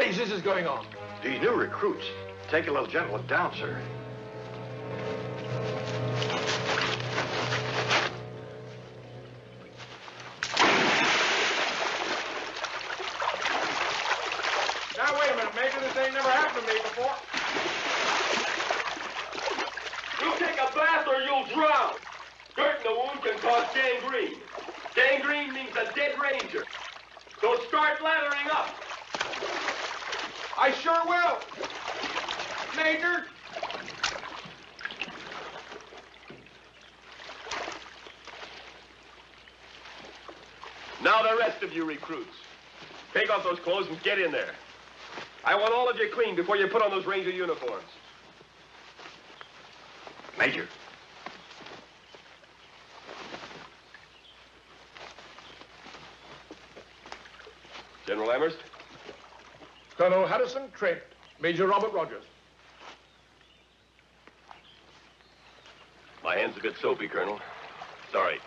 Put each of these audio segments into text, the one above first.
blazes is going on? The new recruits. Take a little gentleman down, sir. Now, wait a minute, Major. This ain't never happened to me before. You take a bath or you'll drown. Dirt in the wound can cause gangrene. Gangrene means a dead ranger. So start lathering up. I sure will. Major. Now the rest of you recruits. Take off those clothes and get in there. I want all of you clean before you put on those ranger uniforms. Major. General Amherst? Colonel Harrison Trent, Major Robert Rogers. My hand's a bit soapy, Colonel. Sorry.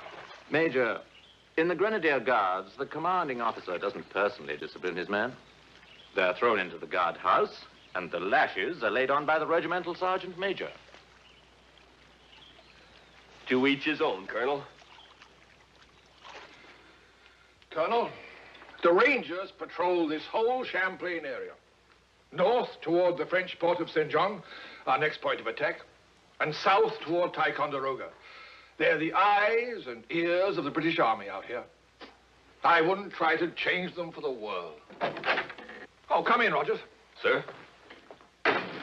Major, in the Grenadier Guards, the commanding officer doesn't personally discipline his men. They're thrown into the guard house, and the lashes are laid on by the regimental sergeant major. To each his own, Colonel. Colonel, the Rangers patrol this whole Champlain area. North toward the French port of St. John, our next point of attack, and south toward Ticonderoga. They're the eyes and ears of the British Army out here. I wouldn't try to change them for the world. Oh, come in, Rogers. Sir?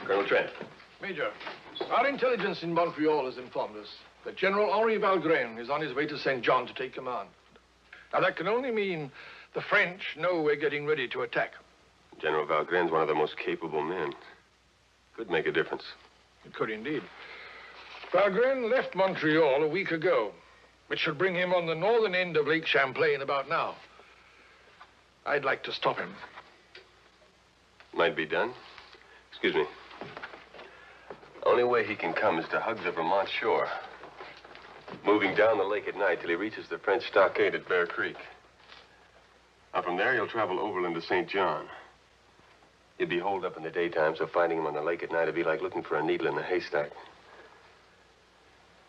Colonel Trent. Major, our intelligence in Montreal has informed us that General Henri Valgren is on his way to St. John to take command. Now, that can only mean the French know we're getting ready to attack. General Valgren's one of the most capable men. Could make a difference. It could indeed. Valgren left Montreal a week ago, which should bring him on the northern end of Lake Champlain about now. I'd like to stop him. Might be done. Excuse me. Only way he can come is to hug the Vermont shore. Moving down the lake at night till he reaches the French stockade at Bear Creek. Now, from there, he'll travel overland to St. John. He'd be holed up in the daytime, so finding him on the lake at night would be like looking for a needle in a haystack.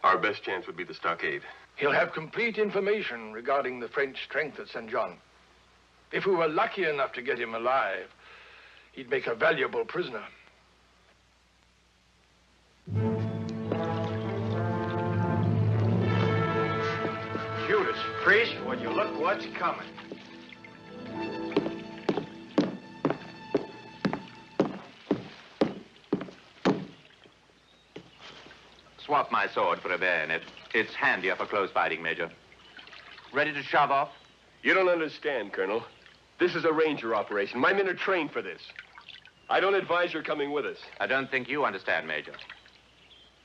Our best chance would be the stockade. He'll have complete information regarding the French strength at St. John. If we were lucky enough to get him alive, he'd make a valuable prisoner. Judas Priest, would you look what's coming? Swap my sword for a bayonet. It's handier for close fighting, Major. Ready to shove off? You don't understand, Colonel. This is a ranger operation. My men are trained for this. I don't advise your coming with us. I don't think you understand, Major.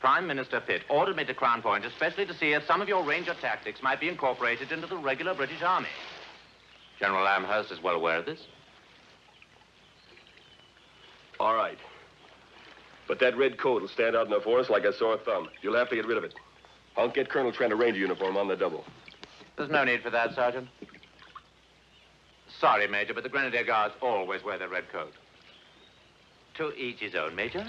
Prime Minister Pitt ordered me to Crown Point especially to see if some of your ranger tactics might be incorporated into the regular British Army. General Amherst is well aware of this. All right. But that red coat will stand out in the forest like a sore thumb. You'll have to get rid of it. I'll get Colonel Trent a ranger uniform on the double. There's no need for that, Sergeant. Sorry, Major, but the Grenadier Guards always wear their red coat. To each his own, Major.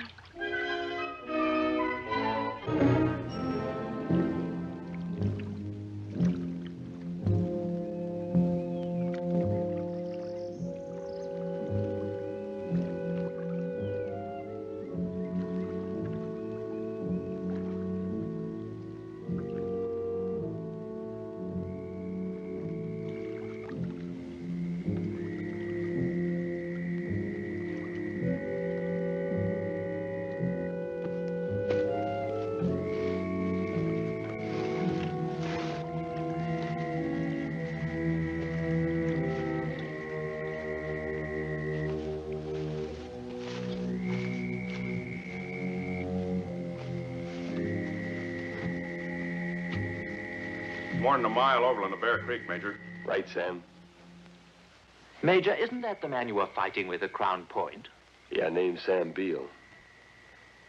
More than a mile overland to Bear Creek, Major. Right, Sam? Major, isn't that the man you were fighting with at Crown Point? Yeah, name's Sam Beale.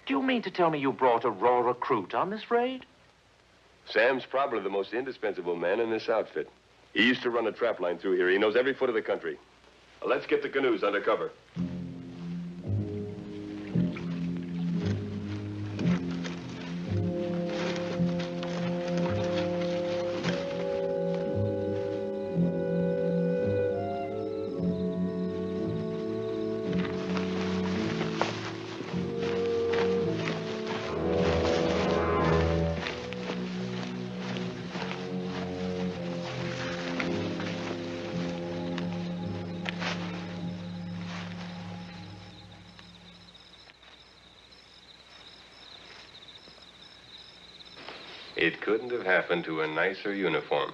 Do you mean to tell me you brought a raw recruit on this raid? Sam's probably the most indispensable man in this outfit. He used to run a trap line through here. He knows every foot of the country. Now, let's get the canoes under cover. It couldn't have happened to a nicer uniform.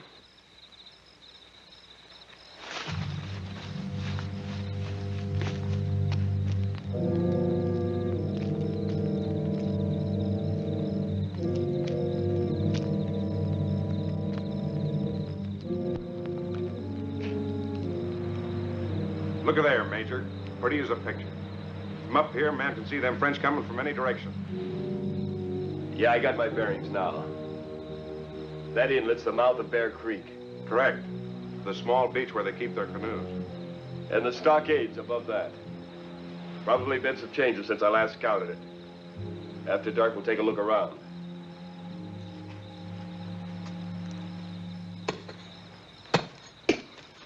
Look at there, Major. Pretty as a picture. From up here, man can see them French coming from any direction. Yeah, I got my bearings now. That inlet's the mouth of Bear Creek. Correct. The small beach where they keep their canoes. And the stockades above that. Probably been some changes since I last scouted it. After dark, we'll take a look around.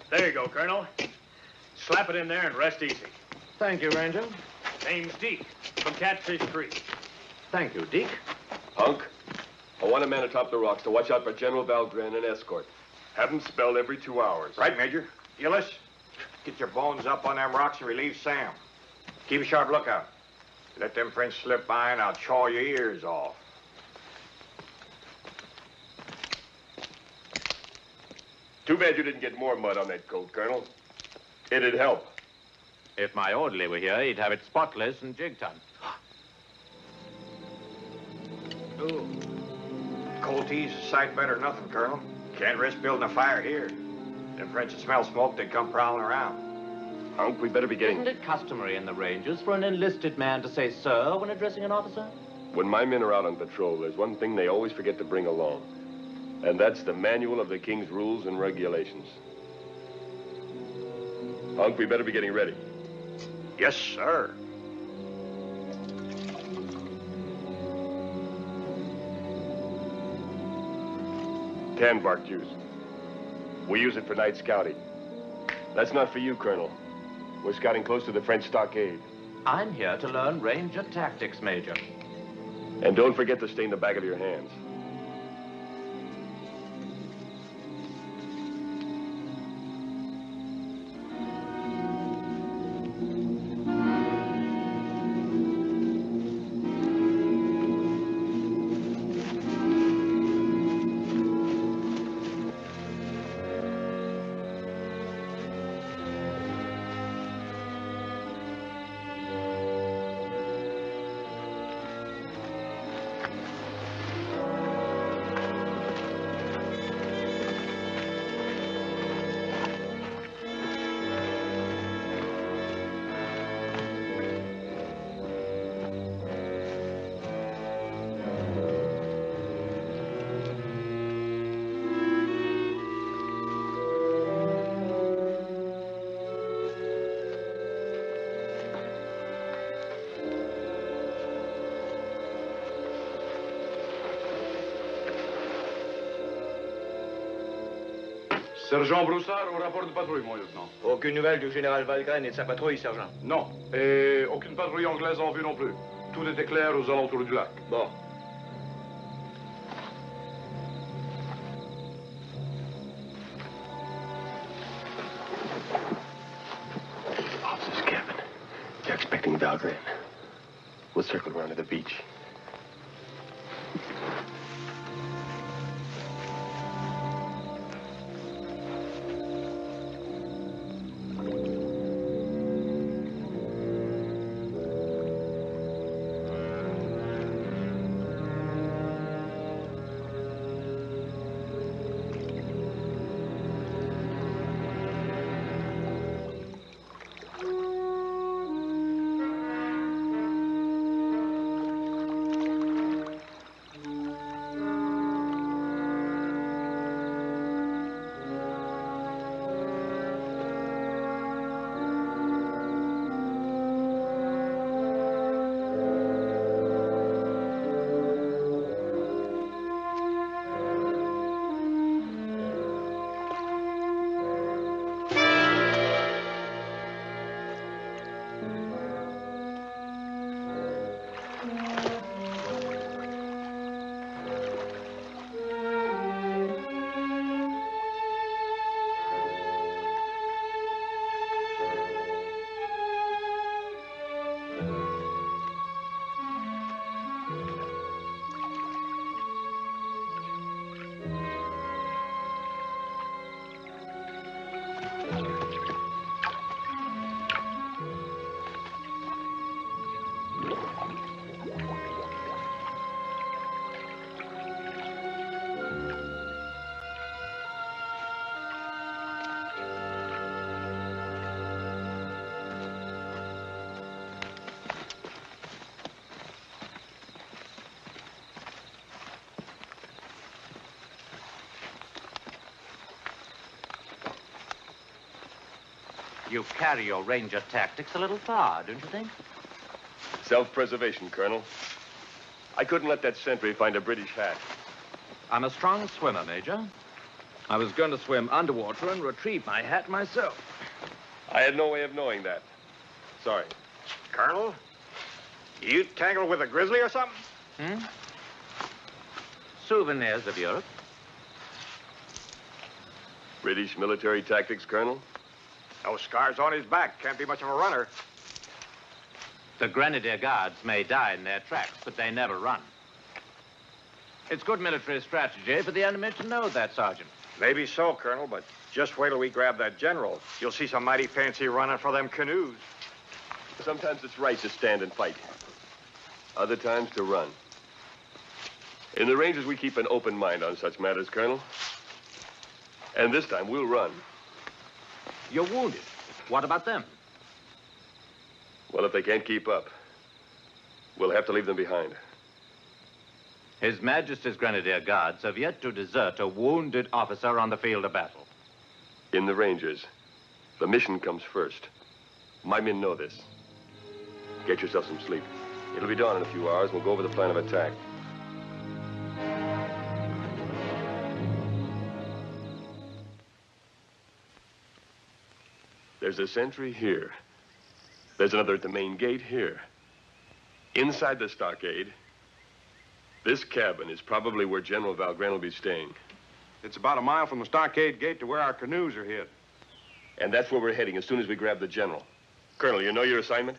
There you go, Colonel. Slap it in there and rest easy. Thank you, Ranger. Name's Deke, from Catfish Creek. Thank you, Deke. Hunk, I want a man atop the rocks to watch out for General Valgren and escort. Have him spelled every 2 hours. Right, Major. Gillis, get your bones up on them rocks and relieve Sam. Keep a sharp lookout. Let them French slip by and I'll chaw your ears off. Too bad you didn't get more mud on that coat, Colonel. It'd help. If my orderly were here, he'd have it spotless and jig-ton. Ooh. Cold tea's a sight better than nothing, Colonel. Can't risk building a fire here. Them French would smell smoke, they'd come prowling around. Hunk, we better be getting... Isn't it customary in the Rangers for an enlisted man to say sir when addressing an officer? When my men are out on patrol, there's one thing they always forget to bring along. And that's the manual of the King's rules and regulations. Hunk, we better be getting ready. Yes, sir. Tan bark juice. We use it for night scouting. That's not for you, Colonel. We're scouting close to the French stockade. I'm here to learn Ranger tactics, Major. And don't forget to stain the back of your hands. Sergent Broussard, au rapport de patrouille, mon lieutenant. Aucune nouvelle du général Valgren et de sa patrouille, sergent. Non. Et aucune patrouille anglaise en vue non plus. Tout était clair aux alentours du lac. Bon. Officer's cabin. They're expecting Valgren. We'll circle around to the beach. You carry your ranger tactics a little far, don't you think? Self-preservation, Colonel. I couldn't let that sentry find a British hat. I'm a strong swimmer, Major. I was going to swim underwater and retrieve my hat myself. I had no way of knowing that. Sorry. Colonel, you tangled with a grizzly or something? Souvenirs of Europe. British military tactics, Colonel? Those scars on his back. Can't be much of a runner. The Grenadier Guards may die in their tracks, but they never run. It's good military strategy for the enemy to know that, Sergeant. Maybe so, Colonel, but just wait till we grab that general. You'll see some mighty fancy running for them canoes. Sometimes it's right to stand and fight. Other times to run. In the Rangers, we keep an open mind on such matters, Colonel. And this time, we'll run. You're wounded. What about them? Well, if they can't keep up, we'll have to leave them behind. His Majesty's Grenadier Guards have yet to desert a wounded officer on the field of battle. In the Rangers, the mission comes first. My men know this. Get yourself some sleep. It'll be dawn in a few hours, and we'll go over the plan of attack. There's a sentry here. There's another at the main gate here. Inside the stockade, this cabin is probably where General Valgren will be staying. It's about a mile from the stockade gate to where our canoes are hid. And that's where we're heading as soon as we grab the general. Colonel, you know your assignment?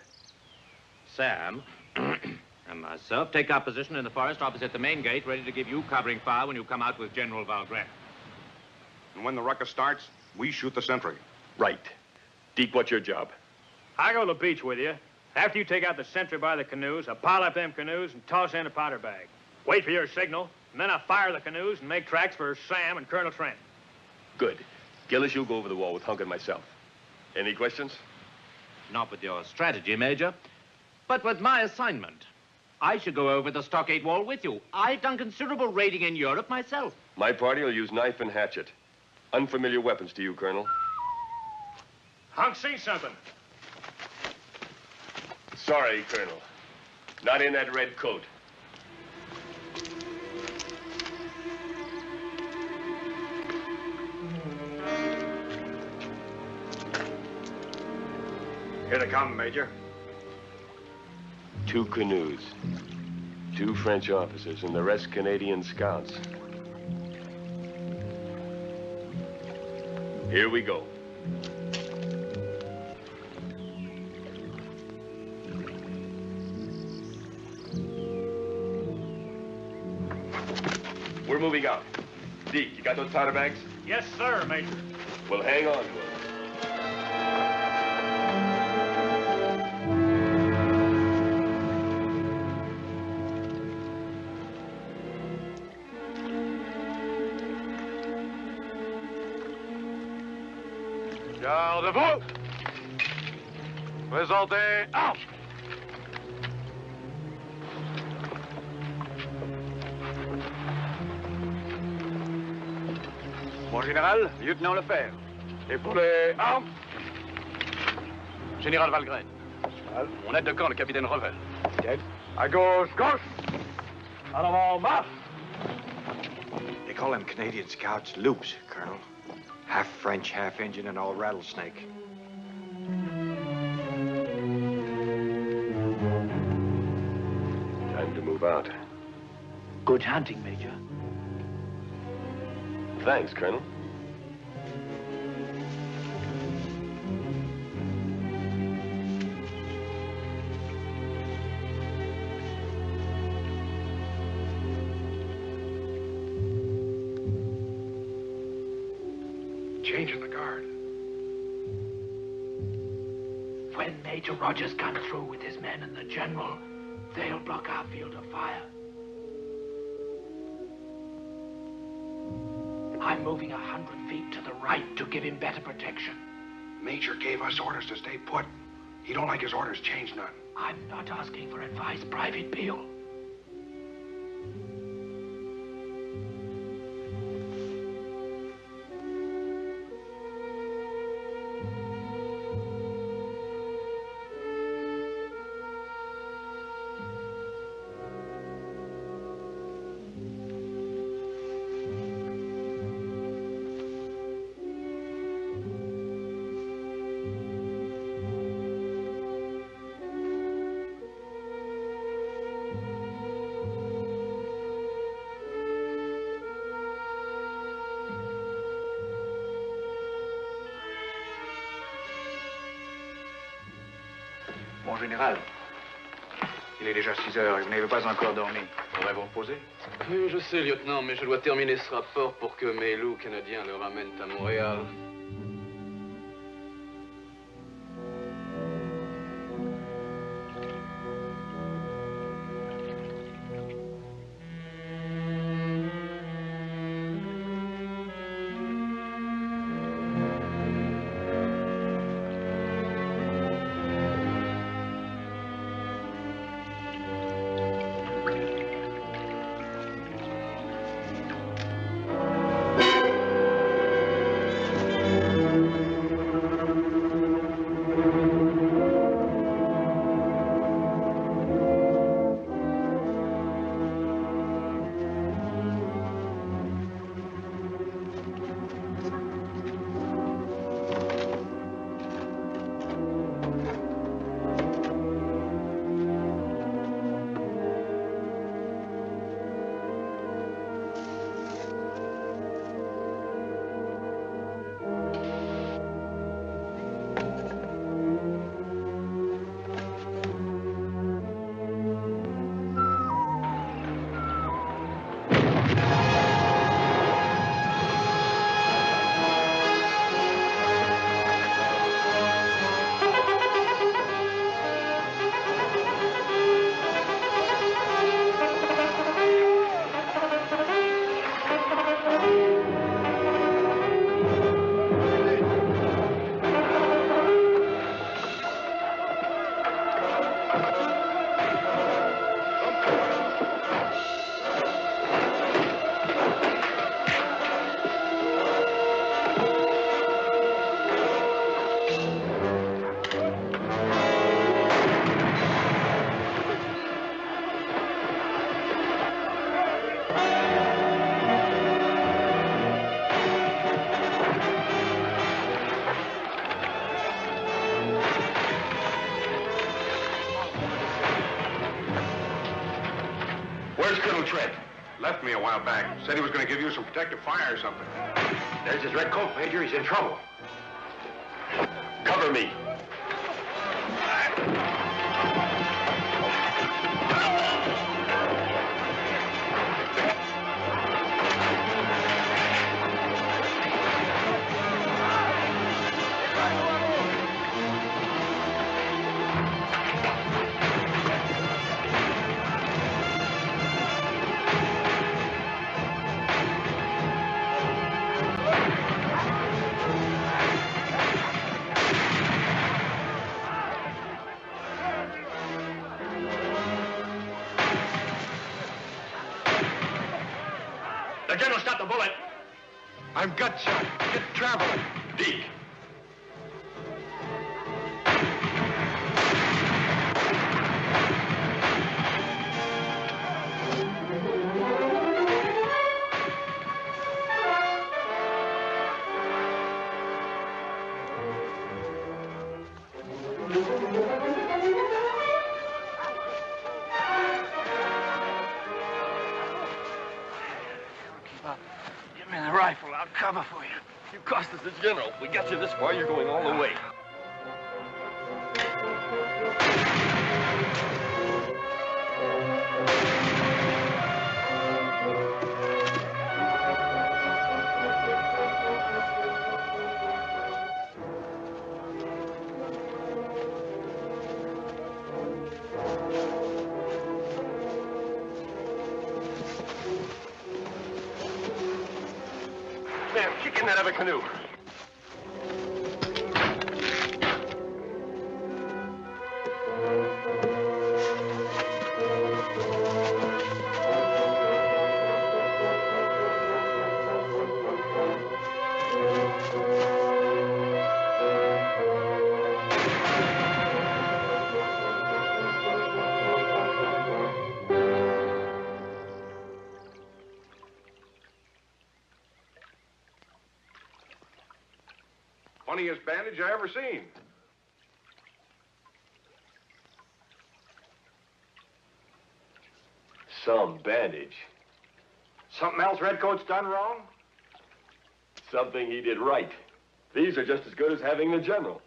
Sam and myself take our position in the forest opposite the main gate, ready to give you covering fire when you come out with General Valgren. And when the ruckus starts, we shoot the sentry. Right. Deke, what's your job? I go to the beach with you. After you take out the sentry by the canoes, I pile up them canoes and toss in a powder bag. Wait for your signal, and then I fire the canoes and make tracks for Sam and Colonel Trent. Good. Gillis, you'll go over the wall with Hunk and myself. Any questions? Not with your strategy, Major, but with my assignment. I should go over the stockade wall with you. I've done considerable raiding in Europe myself. My party will use knife and hatchet. Unfamiliar weapons to you, Colonel. Hunk, see something. Sorry, Colonel. Not in that red coat. Here they come, Major. 2 canoes. 2 French officers and the rest Canadian scouts. Here we go. We're moving out. Deke, you got those powder bags? Yes, sir, Major. Well, hang on to them. Gardez-vous! Présentez, armes! Mon général, lieutenant Lefebvre. Et pour les armes? Général Valgren. Mon aide de camp, le capitaine Revel. À gauche, gauche! En avant, marche! They call them Canadian scouts loops, Colonel. Half French, half Indian, and all rattlesnake. Time to move out. Good hunting, Major. Thanks, Colonel. Changing the guard. When Major Rogers comes through with his men and the general, they'll block our field of fire. I'm moving 100 feet to the right to give him better protection. Major gave us orders to stay put. He don't like his orders changed none. I'm not asking for advice, Private Beale. Mon général, il est déjà 6 heures et vous n'avez pas encore dormi. Faudrait vous reposer? Oui, je sais, lieutenant, mais je dois terminer ce rapport pour que mes loups canadiens le ramènent à Montréal. Left me a while back. Said he was going to give you some protective fire or something. There's his red coat, Major. He's in trouble. Cover me. The general stopped the bullet. I'm gut shot. Get traveling. Deke. Give me the rifle. I'll cover for you. You cost us the general. We got you this far, you're going all the way. Man, kick in that other canoe. Funniest bandage I ever seen. Some bandage. Something else Redcoat's done wrong? Something he did right. These are just as good as having the general.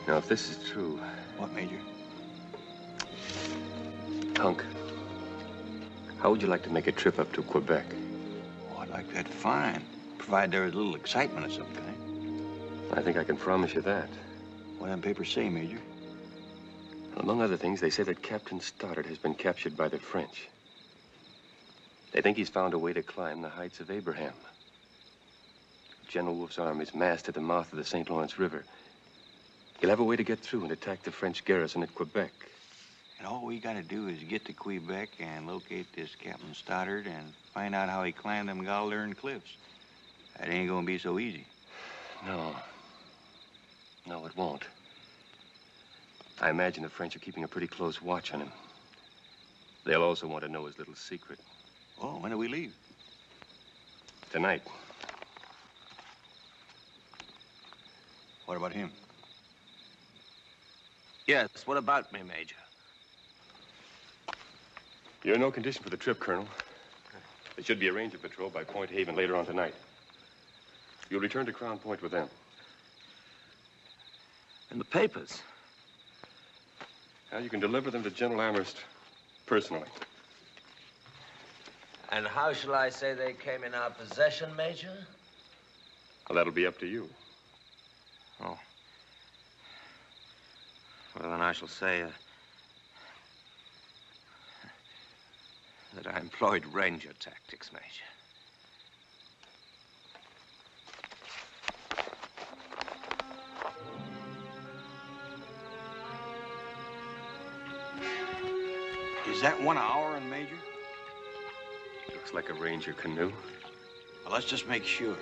Now, if this is true... What, Major? Hunk, how would you like to make a trip up to Quebec? Oh, I'd like that fine. Provided there was a little excitement of some kind. I think I can promise you that. What do them papers say, Major? Among other things, they say that Captain Stoddard has been captured by the French. They think he's found a way to climb the heights of Abraham. General Wolfe's army is massed at the mouth of the St. Lawrence River. He'll have a way to get through and attack the French garrison at Quebec. And all we gotta do is get to Quebec and locate this Captain Stoddard and find out how he climbed them gall-darn cliffs. That ain't gonna be so easy. No. No, it won't. I imagine the French are keeping a pretty close watch on him. They'll also want to know his little secret. Oh, when do we leave? Tonight. What about him? Yes, what about me, Major? You're in no condition for the trip, Colonel. There should be a ranger patrol by Point Haven later on tonight. You'll return to Crown Point with them. And the papers? Now, you can deliver them to General Amherst personally. And how shall I say they came in our possession, Major? Well, that'll be up to you. Oh. Well, then I shall say that I employed ranger tactics, Major. Is that 1 hour, Major? Looks like a ranger canoe. Well, let's just make sure.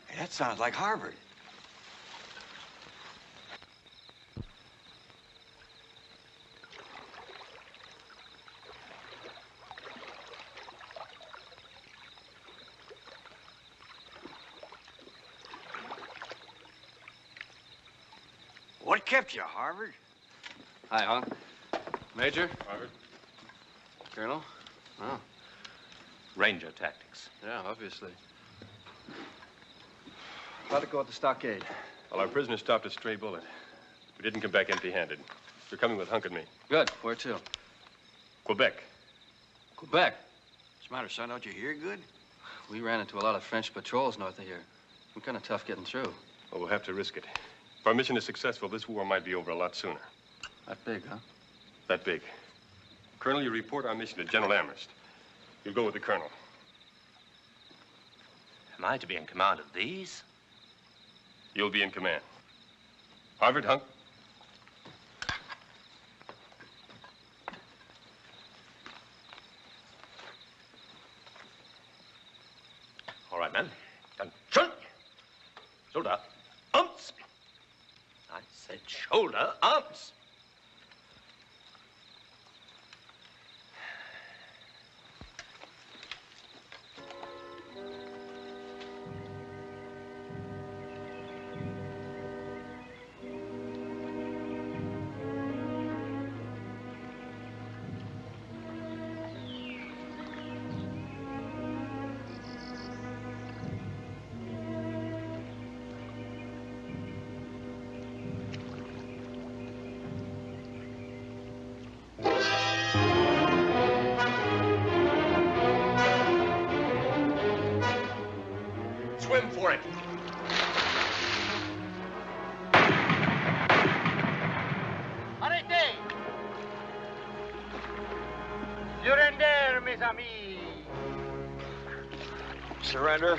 Hey, that sounds like Harvard. What kept you, Harvard? Hi, Hunk. Major? Harvard. Colonel? Oh, ranger tactics. yeah, obviously. How'd it go at the stockade? Well, our prisoner stopped a stray bullet. We didn't come back empty-handed. You're coming with Hunk and me. Good. Where to? Quebec. Quebec. What's the matter, son? Don't you hear good? We ran into a lot of French patrols north of here. We're kind of tough getting through. Well, we'll have to risk it. If our mission is successful, this war might be over a lot sooner. That big, huh? That big. Colonel, you report our mission to General Amherst. You'll go with the colonel. Am I to be in command of these? You'll be in command. Harvard, Hunk. All right, men. Attention! Shoulder, arms. I said shoulder, arms. Swim for it. Arrêtez! Surrender, mes amis. Surrender.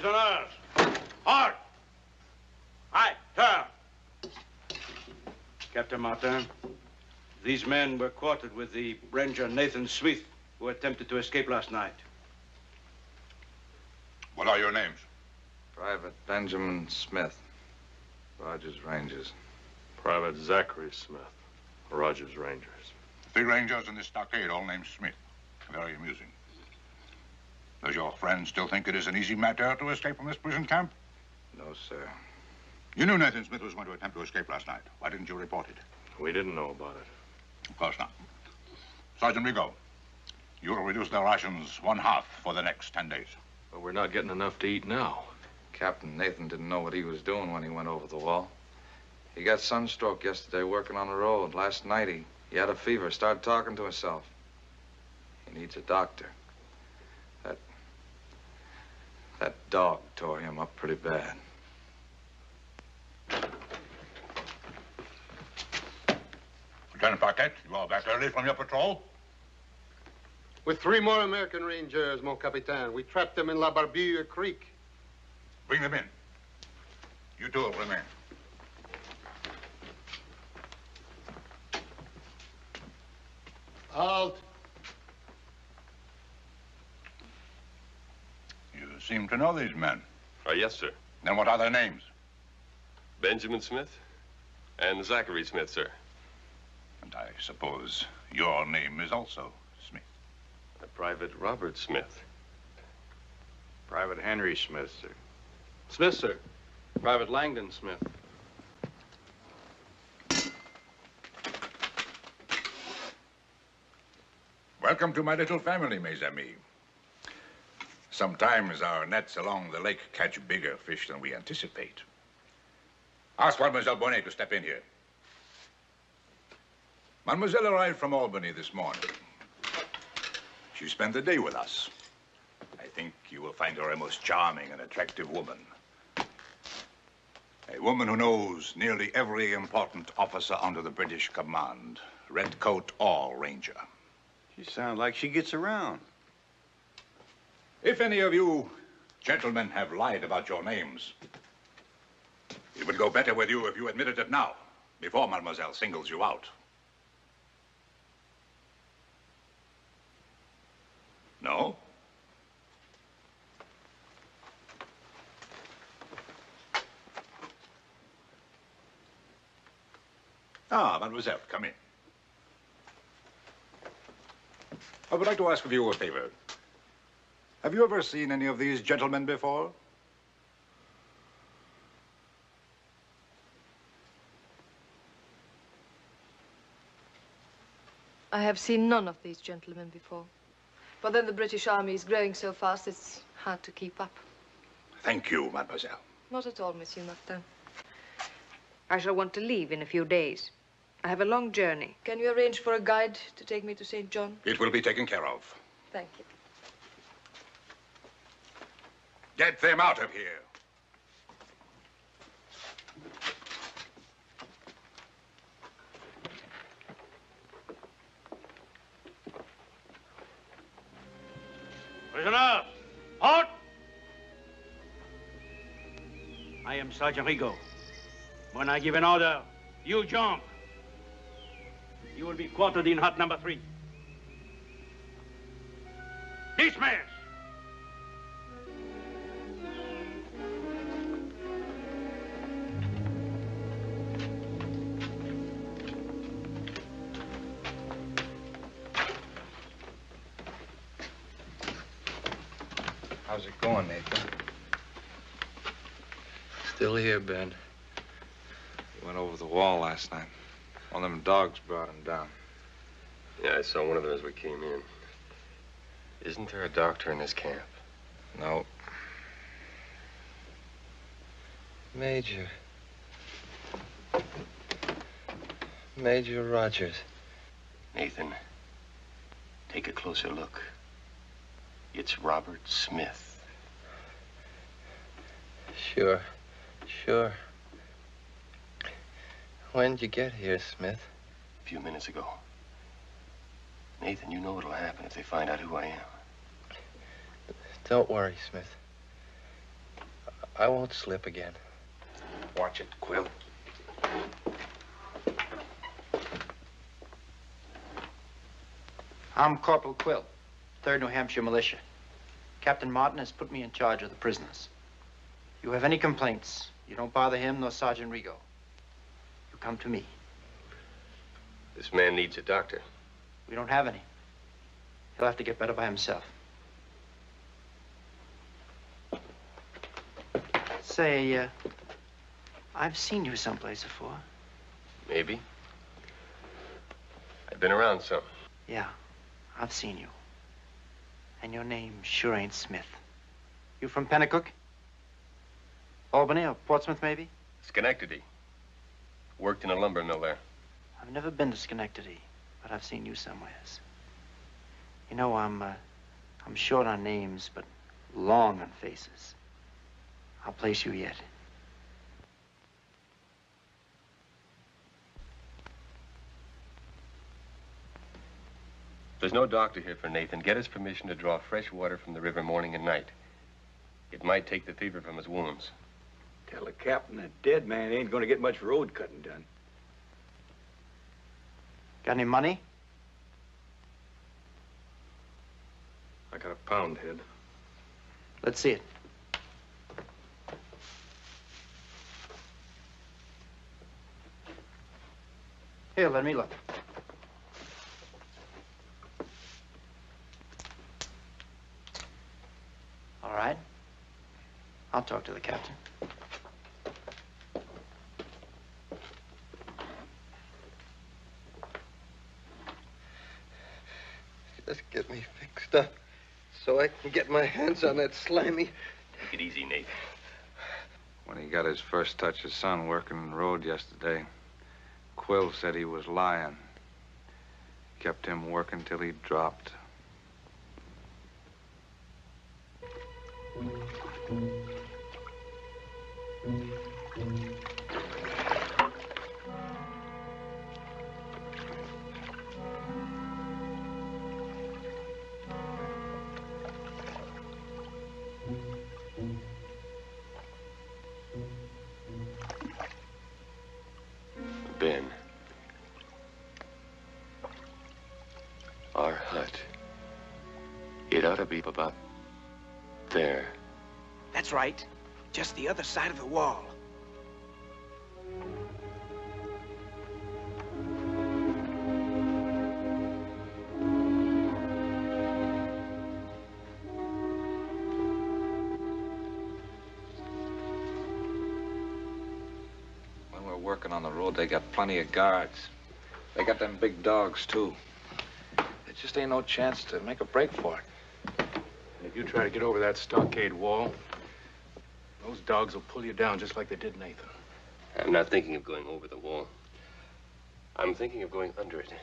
Prisoners! Halt! Aye, turn! Captain Martin, these men were quartered with the Ranger Nathan Smith, who attempted to escape last night. What are your names? Private Benjamin Smith, Rogers Rangers. Private Zachary Smith, Rogers Rangers. 3 Rangers in this stockade, all named Smith. Very amusing. Does your friend still think it is an easy matter to escape from this prison camp? No, sir. You knew Nathan Smith was going to attempt to escape last night. Why didn't you report it? We didn't know about it. Of course not. Sergeant Rigo, you will reduce their rations 1/2 for the next 10 days. But we're not getting enough to eat now. Captain Nathan didn't know what he was doing when he went over the wall. He got sunstroke yesterday working on the road. Last night he had a fever, started talking to himself. He needs a doctor. That dog tore him up pretty bad. Lieutenant Paquette, you are back early from your patrol? With 3 more American Rangers, mon capitaine. We trapped them in La Barbille Creek. Bring them in. You two will remain. Halt. You seem to know these men. Yes, sir. Then what are their names? Benjamin Smith and Zachary Smith, sir. And I suppose your name is also Smith. Private Robert Smith. Private Henry Smith, sir. Smith, sir. Private Langdon Smith. Welcome to my little family, mes amis. Sometimes our nets along the lake catch bigger fish than we anticipate. Ask Mademoiselle Burnett to step in here. Mademoiselle arrived from Albany this morning. She spent the day with us. I think you will find her a most charming and attractive woman. A woman who knows nearly every important officer under the British command, redcoat or ranger. She sounds like she gets around. If any of you gentlemen have lied about your names, it would go better with you if you admitted it now, before Mademoiselle singles you out. No? Ah, Mademoiselle, come in. I would like to ask of you a favor. Have you ever seen any of these gentlemen before? I have seen none of these gentlemen before. But then the British Army is growing so fast, it's hard to keep up. Thank you, Mademoiselle. Not at all, Monsieur Martin. I shall want to leave in a few days. I have a long journey. Can you arrange for a guide to take me to St. John? It will be taken care of. Thank you. Get them out of here. Prisoners, halt! I am Sergeant Rigo. When I give an order, you jump. You will be quartered in hut number 3. Dismiss! How's it going, Nathan? Still here, Ben. He went over the wall last night. One of them dogs brought him down. Yeah, I saw one of them as we came in. Isn't there a doctor in this camp? No. Major. Major Rogers. Nathan, take a closer look. It's Robert Smith. Sure. When'd you get here, Smith? A few minutes ago. Nathan, you know what'll happen if they find out who I am. Don't worry, Smith. I won't slip again. Watch it, Quill. I'm Corporal Quill, 3rd New Hampshire Militia. Captain Martin has put me in charge of the prisoners. If you have any complaints, you don't bother him nor Sergeant Rigo. You come to me. This man needs a doctor. We don't have any. He'll have to get better by himself. Say, I've seen you someplace before. Maybe. I've been around some. Yeah, I've seen you. And your name sure ain't Smith. You from Pennacook? Albany or Portsmouth, maybe? Schenectady. Worked in a lumber mill there. I've never been to Schenectady, but I've seen you somewheres. You know, I'm short on names, but long on faces. I'll place you yet. There's no doctor here for Nathan. Get his permission to draw fresh water from the river morning and night. It might take the fever from his wounds. Tell the captain that dead man ain't gonna get much road cutting done. Got any money? I got a pound head. Let's see it. Here, let me look. All right. I'll talk to the captain. Just get me fixed up so I can get my hands on that slimy. Take it easy, Nate. When he got his first touch of sun working the road yesterday, Quill said he was lying. Kept him working till he dropped. Ben. Our hut. It ought to be about there. That's right. Just the other side of the wall. When we're working on the road, they got plenty of guards. They got them big dogs, too. There just ain't no chance to make a break for it. If you try to get over that stockade wall, those dogs will pull you down just like they did Nathan. I'm not thinking of going over the wall. I'm thinking of going under it.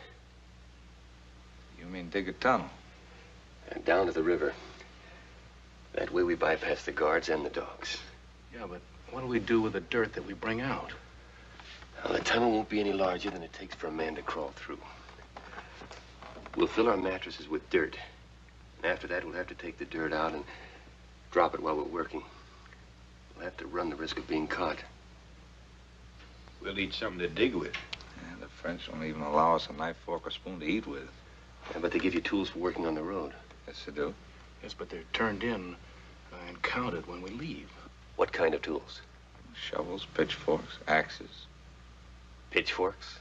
You mean dig a tunnel? And down to the river. That way we bypass the guards and the dogs. Yeah, but what do we do with the dirt that we bring out? Well, the tunnel won't be any larger than it takes for a man to crawl through. We'll fill our mattresses with dirt. And after that, we'll have to take the dirt out and drop it while we're working. We'll have to run the risk of being caught. We'll need something to dig with. Yeah, the French won't even allow us a knife, fork, or spoon to eat with. Yeah, but they give you tools for working on the road. Yes, they do. Yes, but they're turned in and counted when we leave. What kind of tools? Shovels, pitchforks, axes. Pitchforks?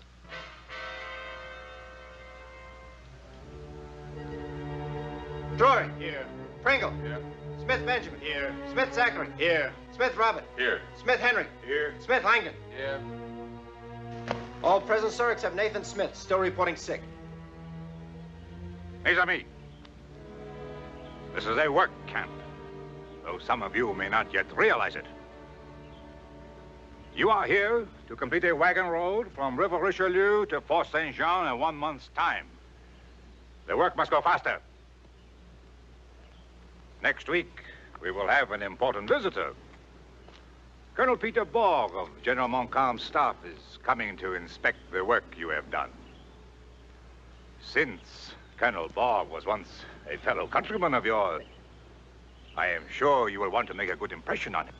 Drury. Here. Pringle. Here. Smith Benjamin. Here. Smith Zachary. Here. Smith Robert. Here. Smith Henry. Here. Smith Langdon. Here. All present, sir, except Nathan Smith, still reporting sick. Mes amis, this is a work camp, though some of you may not yet realize it. You are here to complete a wagon road from River Richelieu to Fort Saint Jean in 1 month's time. The work must go faster. Next week, we will have an important visitor. Colonel Peter Borg of General Montcalm's staff is coming to inspect the work you have done. Since Colonel Borg was once a fellow countryman of yours, I am sure you will want to make a good impression on him.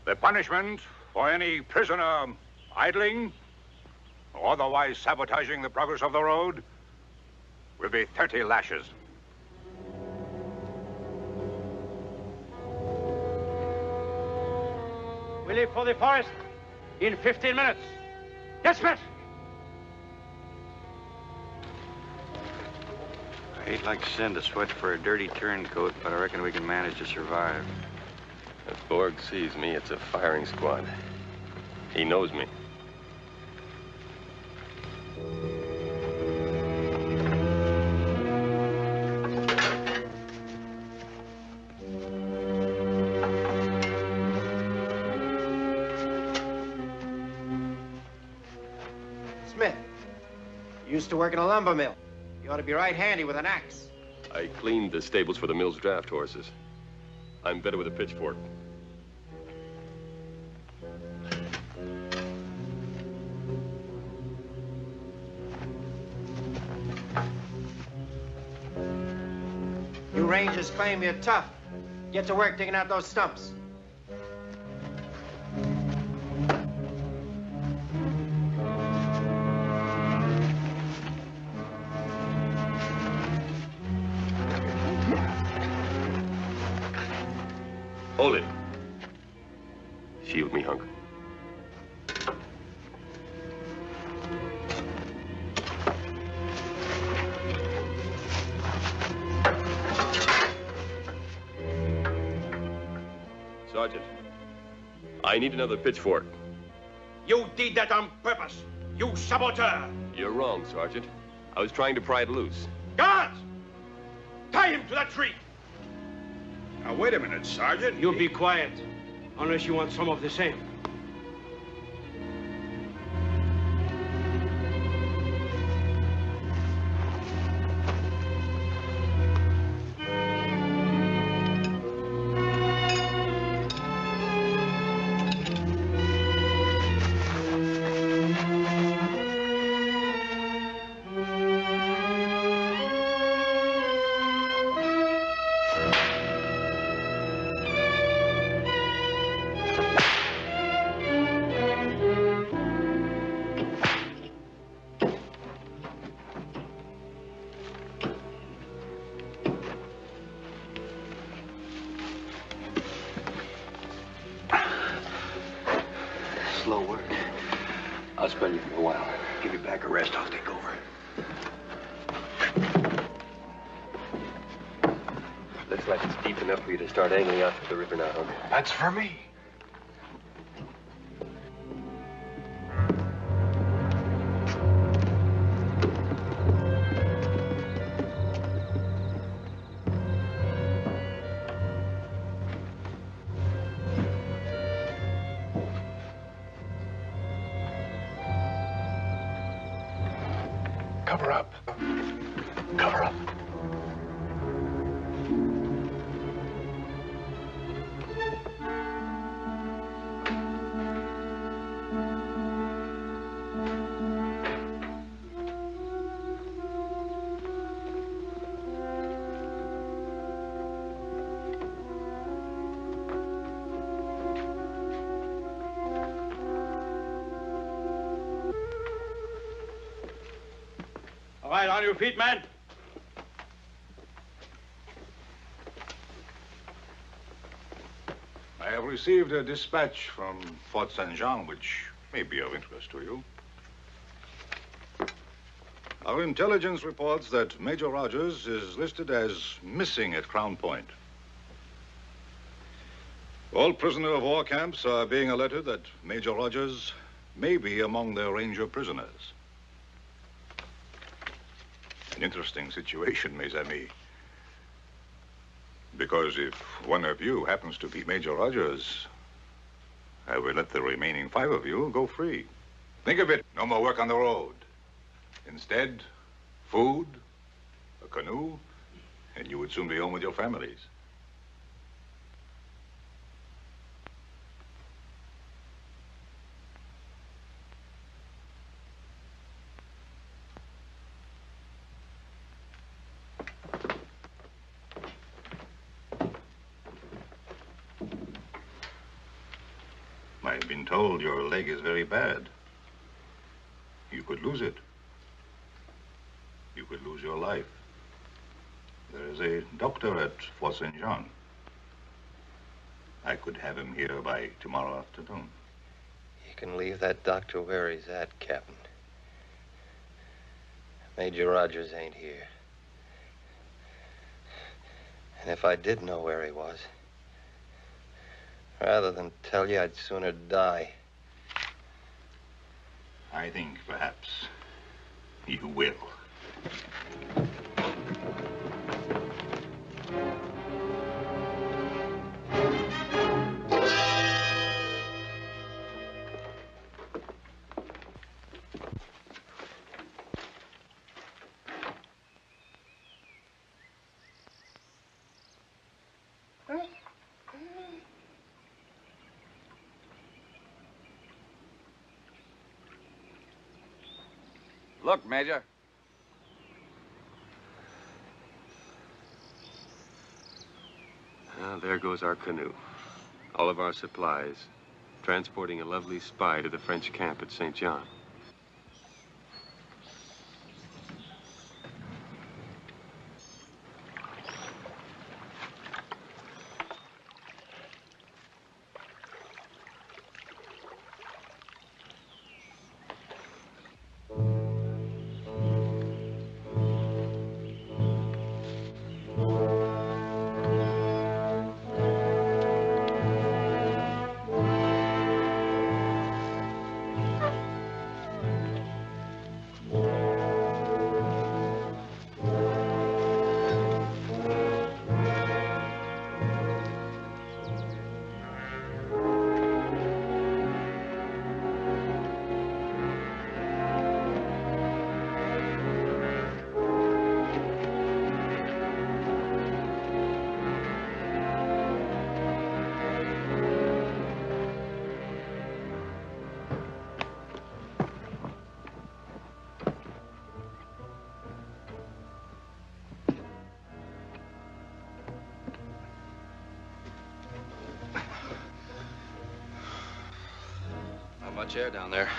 The punishment for any prisoner idling or otherwise sabotaging the progress of the road will be 30 lashes. We leave for the forest in 15 minutes. Dispatch! I'd like to send a sweat for a dirty turncoat, but I reckon we can manage to survive. If Borg sees me, it's a firing squad. He knows me. Smith, you used to work in a lumber mill. You ought to be right handy with an axe. I cleaned the stables for the mill's draft horses. I'm better with a pitchfork. You Rangers claim you're tough. Get to work digging out those stumps. Hold it. Shield me, Hunk. Sergeant, I need another pitchfork. You did that on purpose. You saboteur. You're wrong, Sergeant. I was trying to pry it loose. Guards! Tie him to that tree. Now, wait a minute, Sergeant. You be quiet, unless you want some of the same. Slow work. I'll spell you for a while. Give you back a rest, I'll take over. Looks like it's deep enough for you to start angling out to the river now, Hunk. That's for me. Cover up. Cover up. All right, on your feet, man. I have received a dispatch from Fort St. Jean, which may be of interest to you. Our intelligence reports that Major Rogers is listed as missing at Crown Point. All prisoner of war camps are being alerted that Major Rogers may be among their Ranger prisoners. An interesting situation, mes amis. Because if one of you happens to be Major Rogers, I will let the remaining 5 of you go free. Think of it, no more work on the road. Instead, food, a canoe, and you would soon be home with your families. I've been told your leg is very bad. You could lose it. You could lose your life. There is a doctor at Fort St. John. I could have him here by tomorrow afternoon. You can leave that doctor where he's at, Captain. Major Rogers ain't here. And if I did know where he was, rather than tell you, I'd sooner die. I think perhaps you will. Look, Major. There goes our canoe. All of our supplies. Transporting a lovely spy to the French camp at St. John. Much air down there.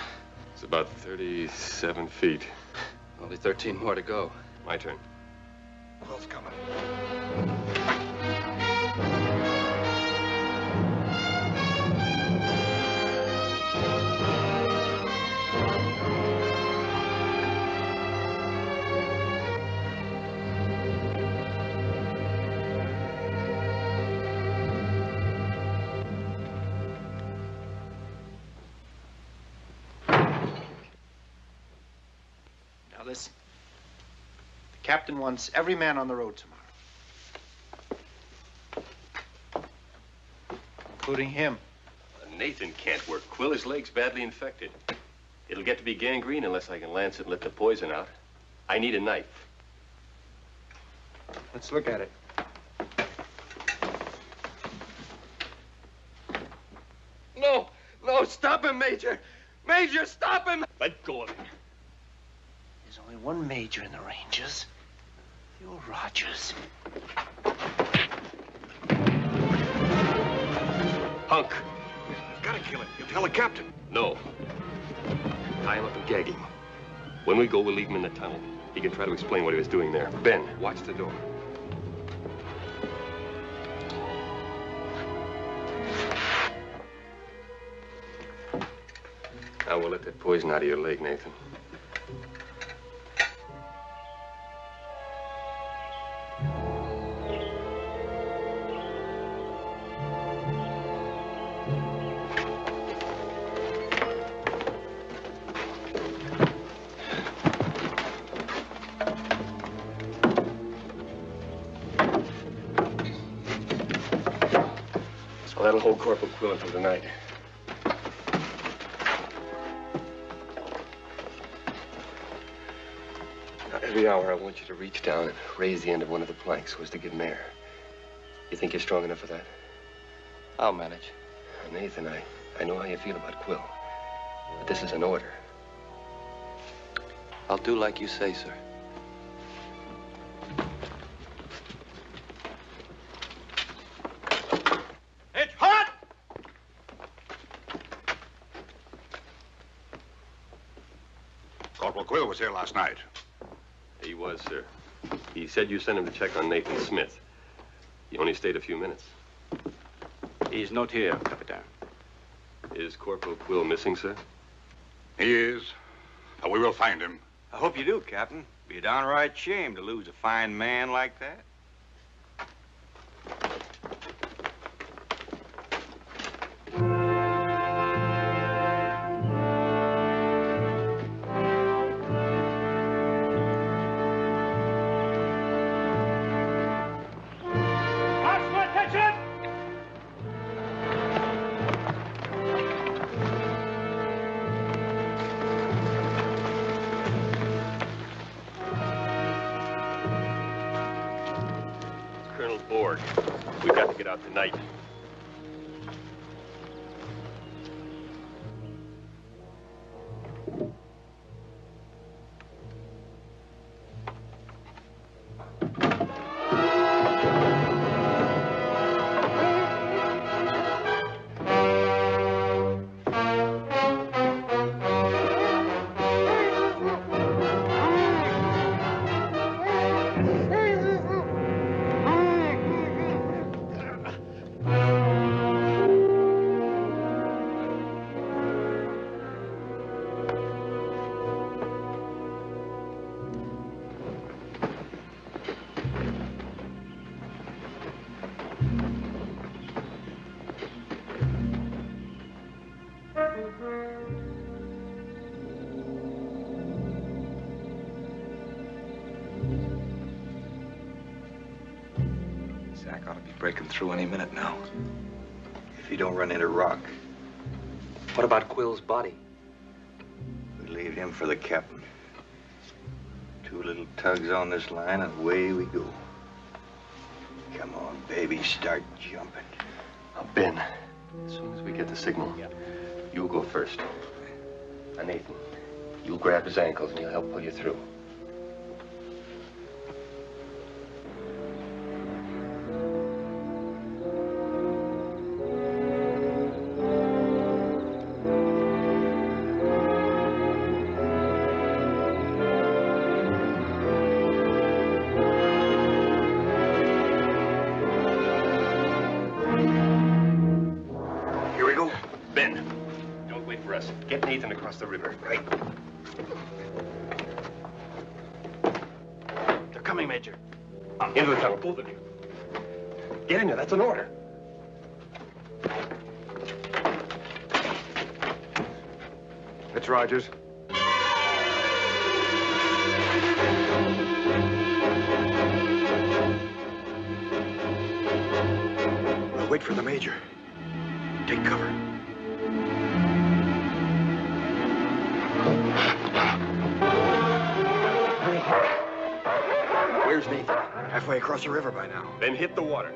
It's about 37 feet. Only 13 more to go. My turn. Quill's coming. Listen. The captain wants every man on the road tomorrow. Including him. Nathan can't work. Quill, his leg's badly infected. It'll get to be gangrene unless I can lance it and let the poison out. I need a knife. Let's look at it. No! No, stop him, Major! Major, stop him! Let go of him. There's only one major in the Rangers. You're Rogers. Punk. You've got to kill him. You tell the captain. No. Tie him up and gag him. When we go, we'll leave him in the tunnel. He can try to explain what he was doing there. Ben, watch the door. Now we'll let that poison out of your leg, Nathan. So that'll hold Corporal Quill until tonight. Every hour, I want you to reach down and raise the end of one of the planks so as to give him air. You think you're strong enough for that? I'll manage. Nathan, I know how you feel about Quill. But this is an order. I'll do like you say, sir. It's hot! Corporal Quill was here last night. He was, sir. He said you sent him to check on Nathan Smith. He only stayed a few minutes. He's not here, Capitan. Is Corporal Quill missing, sir? He is. But we will find him. I hope you do, Captain. Be a downright shame to lose a fine man like that. We've got to get out tonight. Zach ought to be breaking through any minute now. If you don't run into rock. What about Quill's body? We leave him for the captain. 2 little tugs on this line and away we go. Come on, baby, start jumping. Ben, as soon as we get the signal, you'll go first. Now, Nathan, you'll grab his ankles and he'll help pull you through. Get Nathan across the river. Right. They're coming, Major. Into the tunnel, both of you. Get in there, that's an order. It's Rogers. We'll wait for the Major. Take cover. Where's Nathan? Halfway across the river by now. Then hit the water.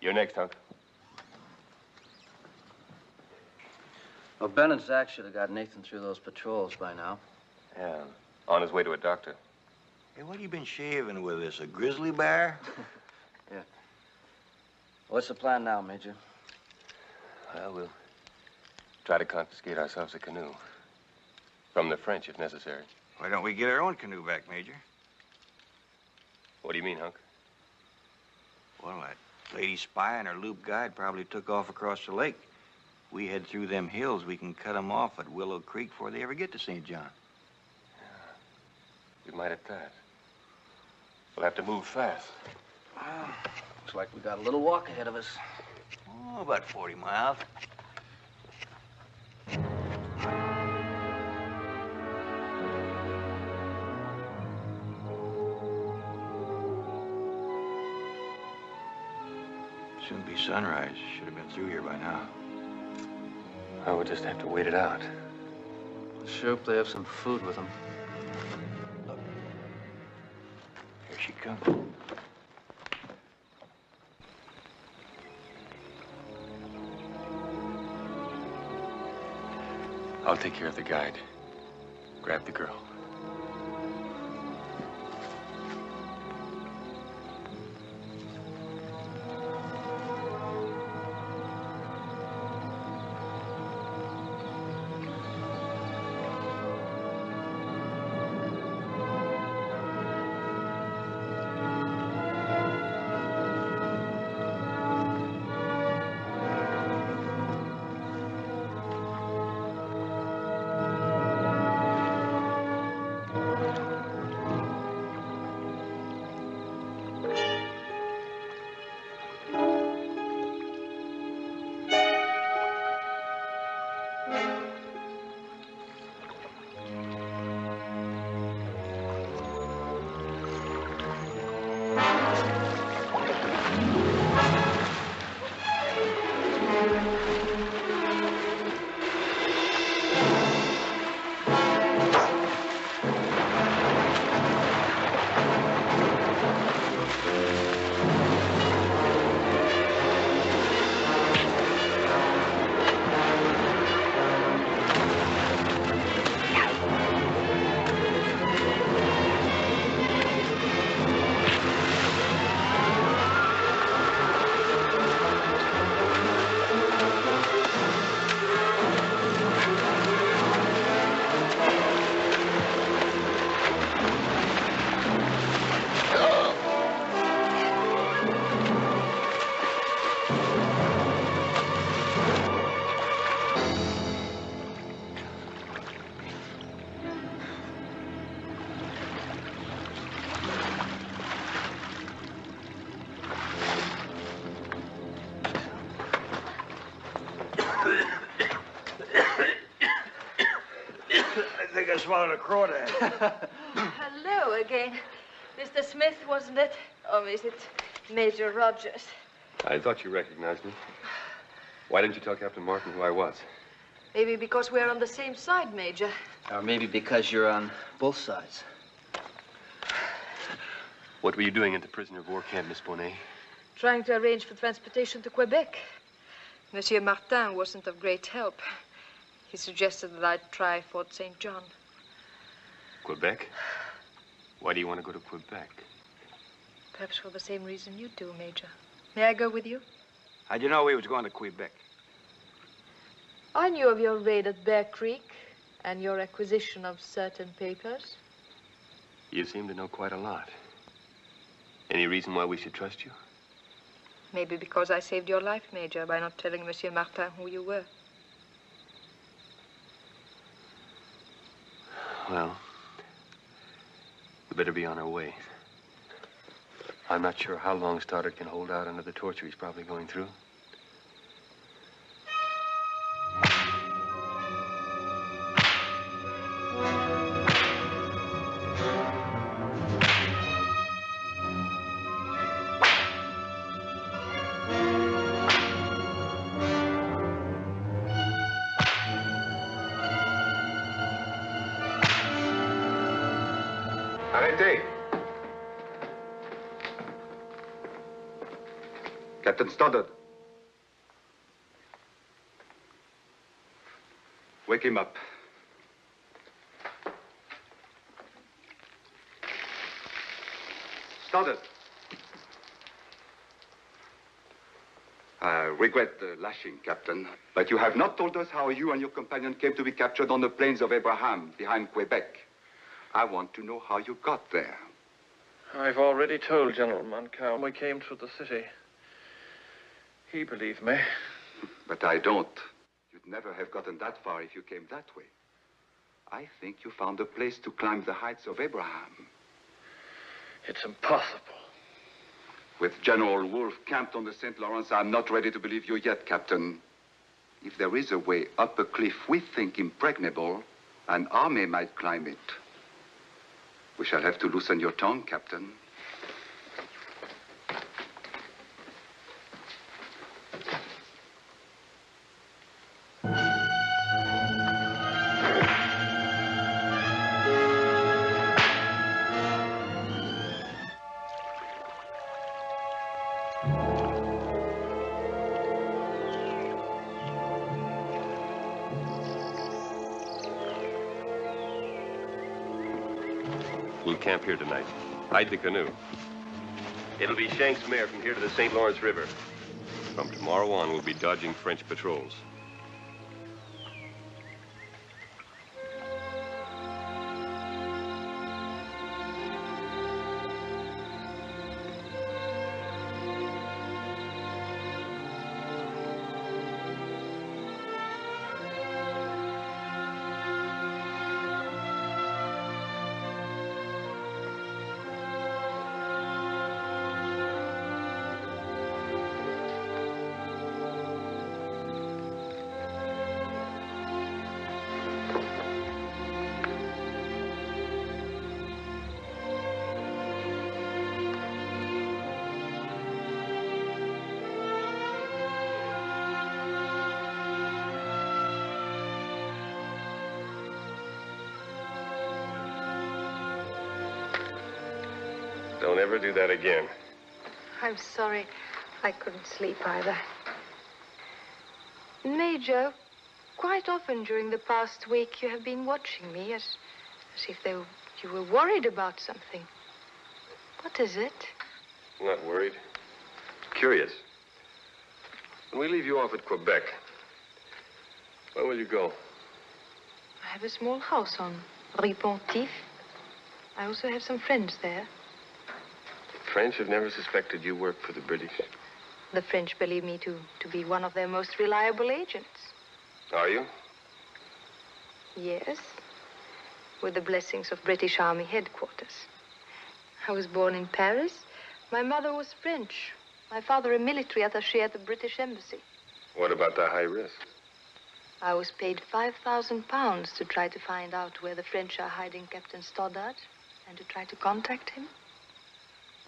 You're next, Hunk. Well, Ben and Zach should have got Nathan through those patrols by now. Yeah, on his way to a doctor. Hey, what have you been shaving with this? A grizzly bear? Yeah. What's the plan now, Major? Well, we'll try to confiscate ourselves a canoe. From the French, if necessary. Why don't we get our own canoe back, Major? What do you mean, Hunk? Well, that lady spy and her loop guide probably took off across the lake. We head through them hills, we can cut them off at Willow Creek before they ever get to St. John. Yeah, we might at that. We'll have to move fast. Well, looks like we got a little walk ahead of us. Oh, about 40 miles. Soon be sunrise. Should have been through here by now. Well, we'll just have to wait it out. Sure hope they have some food with them. Here she comes. I'll take care of the guide. Grab the girl. I think I swallowed a crawdad. Hello again. Mr. Smith, wasn't it? Or is it Major Rogers? I thought you recognized me. Why didn't you tell Captain Martin who I was? Maybe because we're on the same side, Major. Or maybe because you're on both sides. What were you doing at the prisoner of war camp, Miss Bonnet? Trying to arrange for transportation to Quebec. Monsieur Martin wasn't of great help. He suggested that I try Fort St. John. Quebec? Why do you want to go to Quebec? Perhaps for the same reason you do, Major. May I go with you? How'd you know we was going to Quebec? I knew of your raid at Bear Creek and your acquisition of certain papers. You seem to know quite a lot. Any reason why we should trust you? Maybe because I saved your life, Major, by not telling Monsieur Martin who you were. Well, we better be on our way. I'm not sure how long Stoddard can hold out under the torture he's probably going through. Arrêtez! Captain Stoddard. Wake him up. Stoddard. I regret the lashing, Captain, but you have not told us how you and your companion came to be captured on the plains of Abraham behind Quebec. I want to know how you got there. I've already told General Montcalm we came through the city. He believed me. But I don't. You'd never have gotten that far if you came that way. I think you found a place to climb the heights of Abraham. It's impossible. With General Wolfe camped on the St. Lawrence, I'm not ready to believe you yet, Captain. If there is a way up a cliff we think impregnable, an army might climb it. We shall have to loosen your tongue, Captain. We'll camp here tonight. Hide the canoe. It'll be Shank's mare from here to the St. Lawrence River. From tomorrow on, we'll be dodging French patrols. Don't ever do that again. I'm sorry. I couldn't sleep either. Major, quite often during the past week, you have been watching me as if you were worried about something. What is it? I'm not worried. Curious. When we leave you off at Quebec, where will you go? I have a small house on Rue Pontif. I also have some friends there. The French have never suspected you work for the British. The French believe me to be one of their most reliable agents. Are you? Yes, with the blessings of British Army headquarters. I was born in Paris. My mother was French. My father a military attaché at the British Embassy. What about the high risk? I was paid £5,000 to try to find out where the French are hiding Captain Stoddart and to try to contact him.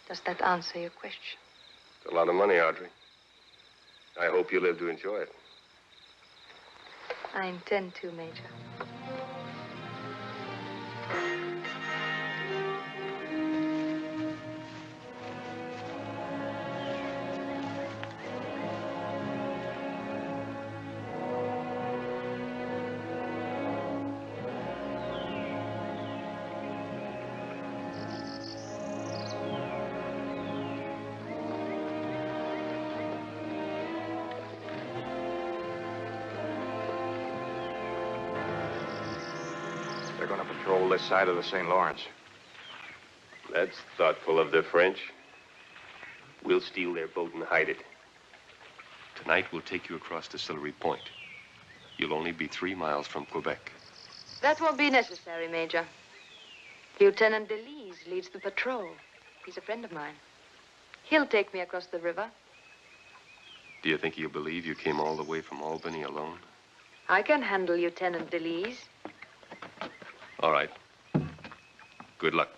Does that answer your question? It's a lot of money, Audrey. I hope you live to enjoy it. I intend to, Major. They're going to patrol this side of the St. Lawrence. That's thoughtful of the French. We'll steal their boat and hide it. Tonight, we'll take you across to Sillery Point. You'll only be 3 miles from Quebec. That won't be necessary, Major. Lieutenant Delise leads the patrol. He's a friend of mine. He'll take me across the river. Do you think he'll believe you came all the way from Albany alone? I can handle Lieutenant Delise. All right. Good luck.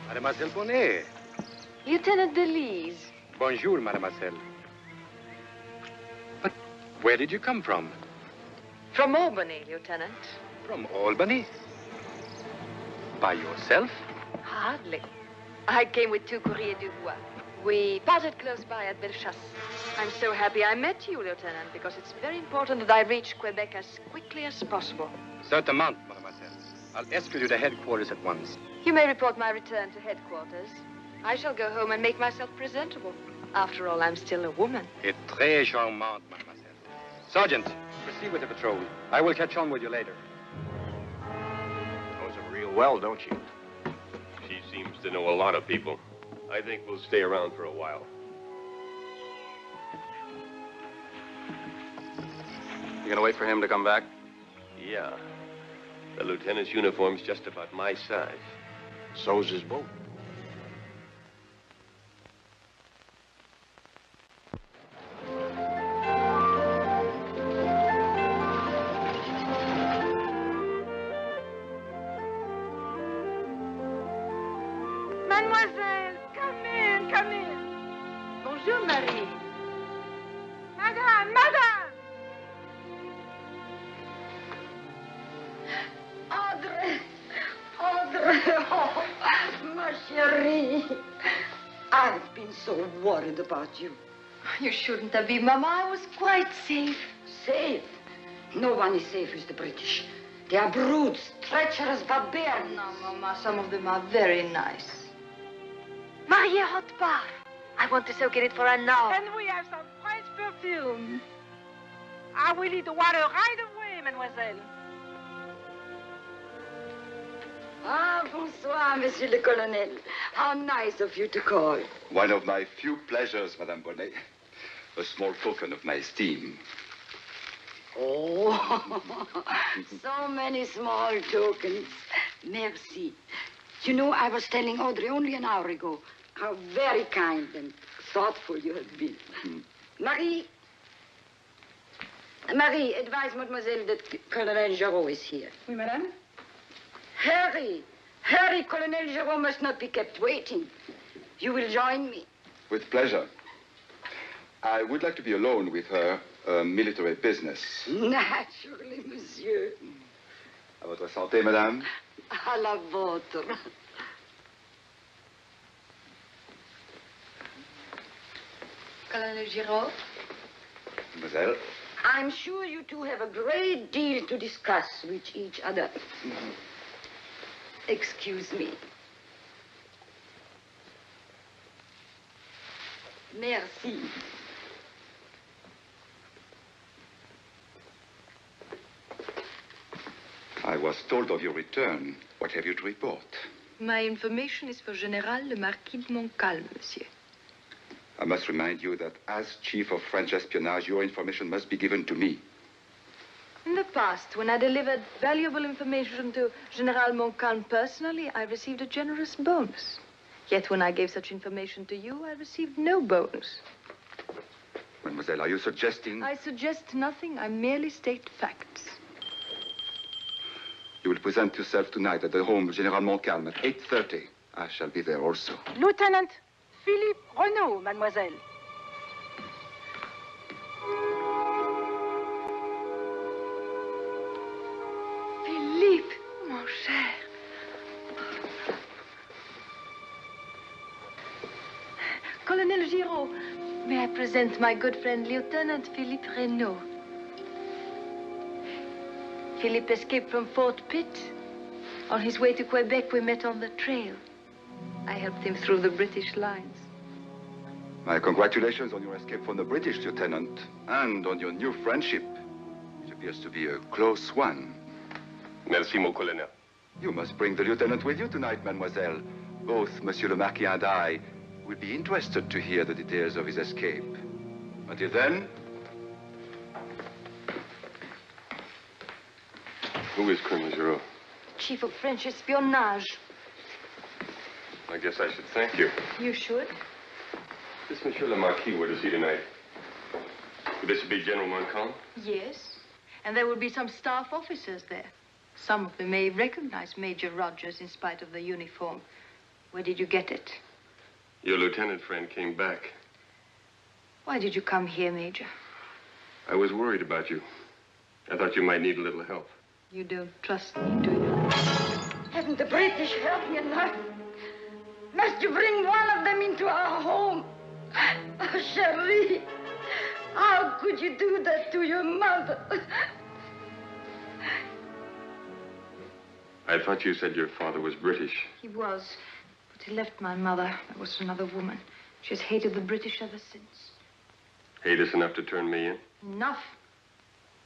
Mademoiselle Bonnet. Lieutenant Delise. Bonjour, mademoiselle. But where did you come from? From Albany, Lieutenant. From Albany? By yourself? Hardly. I came with 2 courriers du bois. We parted close by at Bellechasse. I'm so happy I met you, Lieutenant, because it's very important that I reach Quebec as quickly as possible. Certainement, mademoiselle. I'll escort you to headquarters at once. You may report my return to headquarters. I shall go home and make myself presentable. After all, I'm still a woman. Et très charmante, mademoiselle. Sergeant, proceed with the patrol. I will catch on with you later. Knows her real well, don't you? She seems to know a lot of people. I think we'll stay around for a while. You gonna wait for him to come back? Yeah. The lieutenant's uniform's just about my size. So's his boat. Mademoiselle, come in, come in. Bonjour, Marie. Madame, madame. Audrey, Audrey, oh, ma chérie. I've been so worried about you. You shouldn't have been, Mama. I was quite safe. Safe? No one is safe with the British. They are brutes, treacherous barbarians. No, Mama, some of them are very nice. Marie, hot bath. I want to soak in it for an hour. And we have some French perfume. I will eat the water right away, mademoiselle. Ah, bonsoir, monsieur le colonel. How nice of you to call. One of my few pleasures, Madame Bonnet. A small token of my esteem. Oh, so many small tokens. Merci. You know, I was telling Audrey only an hour ago how very kind and thoughtful you have been. Marie, advise mademoiselle that Colonel Giraud is here. Oui, madame. Hurry, Colonel Giraud must not be kept waiting. You will join me. With pleasure. I would like to be alone with her, military business. Naturally, monsieur. À votre santé, madame. À la vôtre. Colonel Giraud? Mademoiselle. I'm sure you two have a great deal to discuss with each other. Excuse me. Merci. I was told of your return. What have you to report? My information is for General le Marquis de Montcalm, monsieur. I must remind you that as chief of French espionage, your information must be given to me. In the past, when I delivered valuable information to General Montcalm personally, I received a generous bonus. Yet when I gave such information to you, I received no bonus. Mademoiselle, are you suggesting... I suggest nothing. I merely state facts. You will present yourself tonight at the home of General Montcalm at 8:30. I shall be there also. Lieutenant Philippe Renaud, mademoiselle. Philippe, mon cher. Colonel Giraud, may I present my good friend, Lieutenant Philippe Renaud. Philippe escaped from Fort Pitt. On his way to Quebec, we met on the trail. I helped him through the British lines. My congratulations on your escape from the British, Lieutenant, and on your new friendship. It appears to be a close one. Merci, mon colonel. You must bring the lieutenant with you tonight, mademoiselle. Both Monsieur le Marquis and I will be interested to hear the details of his escape. Until then... Who is Colonel Giraud? Chief of French espionage. I guess I should thank you. You should. This Monsieur le Marquis, where is he tonight? Would this be General Montcalm? Yes. And there will be some staff officers there. Some of them may recognize Major Rogers in spite of the uniform. Where did you get it? Your lieutenant friend came back. Why did you come here, Major? I was worried about you. I thought you might need a little help. You don't trust me, do you? Haven't the British helped me enough? Must you bring one of them into our home? Oh, Cherie, how could you do that to your mother? I thought you said your father was British. He was, but he left my mother. There was another woman. She has hated the British ever since. Hate us enough to turn me in? Enough.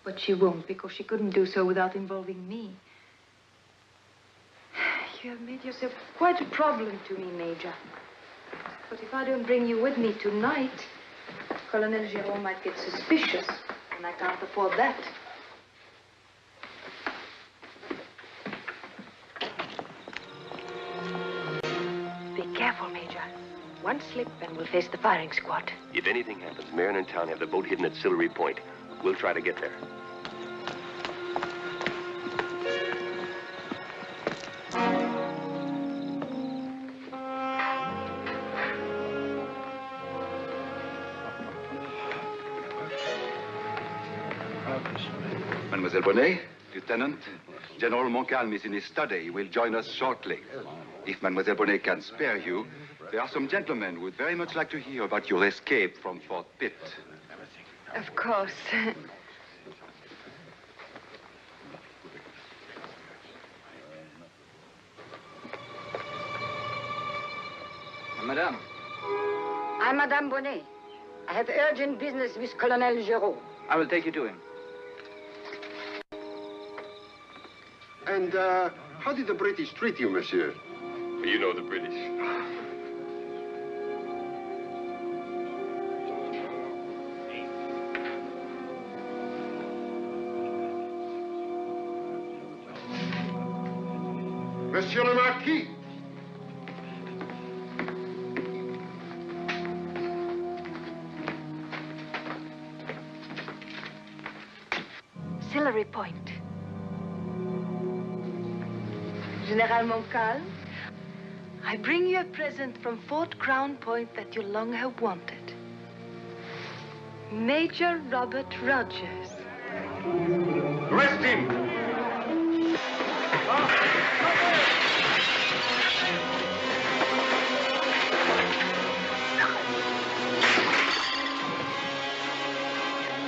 But she won't, because she couldn't do so without involving me. You have made yourself quite a problem to me, Major. But if I don't bring you with me tonight, Colonel Giraud might get suspicious, and I can't afford that. Be careful, Major. One slip and we'll face the firing squad. If anything happens, Marin and Town have the boat hidden at Sillery Point. We'll try to get there. Mademoiselle Bonnet, Lieutenant, General Montcalm is in his study. He will join us shortly. If Mademoiselle Bonnet can spare you, there are some gentlemen who would very much like to hear about your escape from Fort Pitt. Of course. Madame. I'm Madame Bonnet. I have urgent business with Colonel Giraud. I will take you to him. And how did the British treat you, monsieur? You know the British. Monsieur le Marquis. Sillery Point. General Montcalm, I bring you a present from Fort Crown Point that you long have wanted. Major Robert Rogers. Arrest him!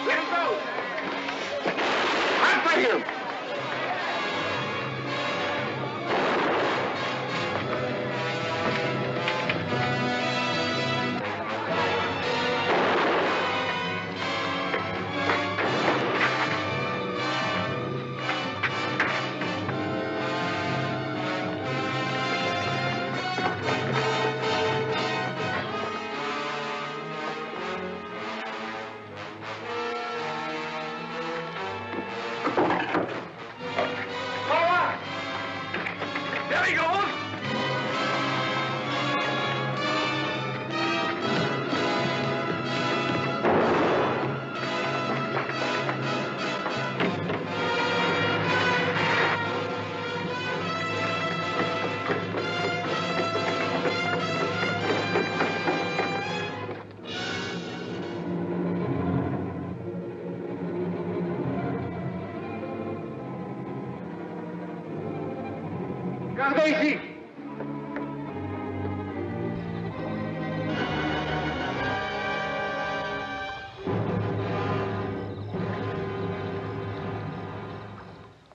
Let him go! After him! Gardez-y!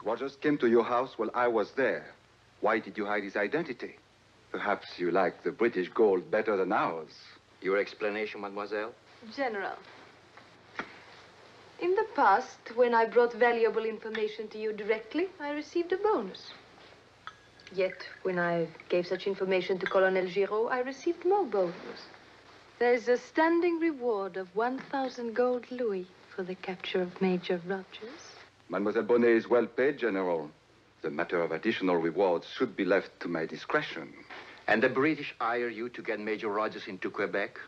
Rogers came to your house while I was there. Why did you hide his identity? Perhaps you like the British gold better than ours. Your explanation, mademoiselle? General, in the past, when I brought valuable information to you directly, I received a bonus. Yet, when I gave such information to Colonel Giraud, I received more bonus. There's a standing reward of 1,000 gold louis for the capture of Major Rogers. Mademoiselle Bonnet is well paid, General. The matter of additional rewards should be left to my discretion. And the British hire you to get Major Rogers into Quebec?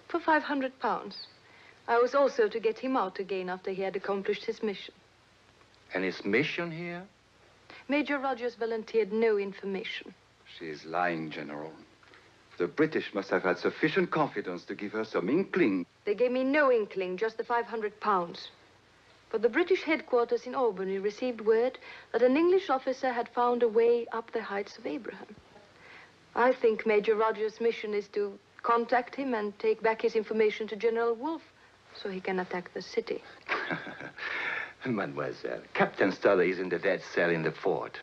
For 500 pounds. I was also to get him out again after he had accomplished his mission. And his mission here? Major Rogers volunteered no information. She is lying, General. The British must have had sufficient confidence to give her some inkling. They gave me no inkling, just the 500 pounds. But the British headquarters in Albany received word that an English officer had found a way up the Heights of Abraham. I think Major Rogers' mission is to contact him and take back his information to General Wolfe so he can attack the city. Mademoiselle, Captain Stoddard is in the dead cell in the fort.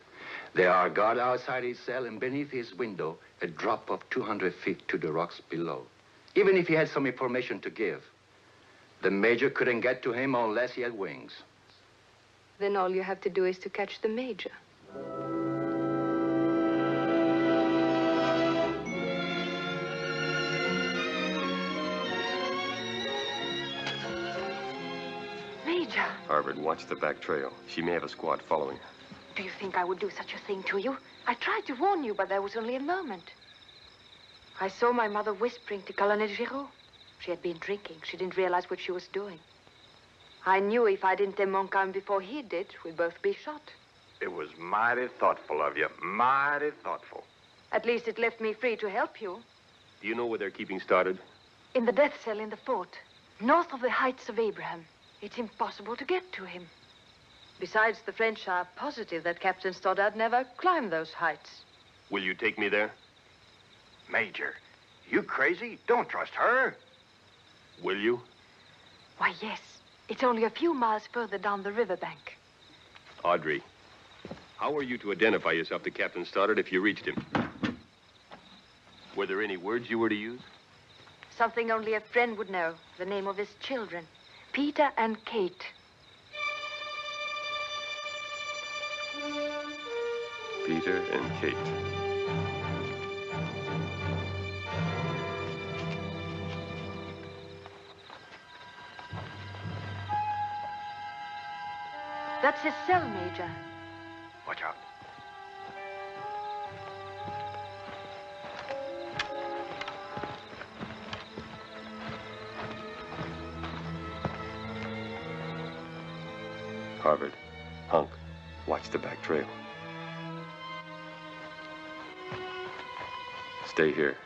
There are guards outside his cell, and beneath his window, a drop of 200 feet to the rocks below. Even if he had some information to give, the Major couldn't get to him unless he had wings. Then all you have to do is to catch the Major. Major! Harvard, watch the back trail. She may have a squad following her. Do you think I would do such a thing to you? I tried to warn you, but there was only a moment. I saw my mother whispering to Colonel Giraud. She had been drinking. She didn't realize what she was doing. I knew if I didn't tell Montcalm before he did, we'd both be shot. It was mighty thoughtful of you. Mighty thoughtful. At least it left me free to help you. Do you know where they're keeping Stoddard? In the death cell in the fort, north of the Heights of Abraham. It's impossible to get to him. Besides, the French are positive that Captain Stoddard never climbed those heights. Will you take me there? Major, you crazy? Don't trust her. Will you? Why, yes. It's only a few miles further down the riverbank. Audrey, how are you to identify yourself to Captain Stoddard if you reached him? Were there any words you were to use? Something only a friend would know. The name of his children. Peter and Kate. Peter and Kate. That's his cell, Major. Watch out. Harvard, Hunk, watch the back trail. Stay here.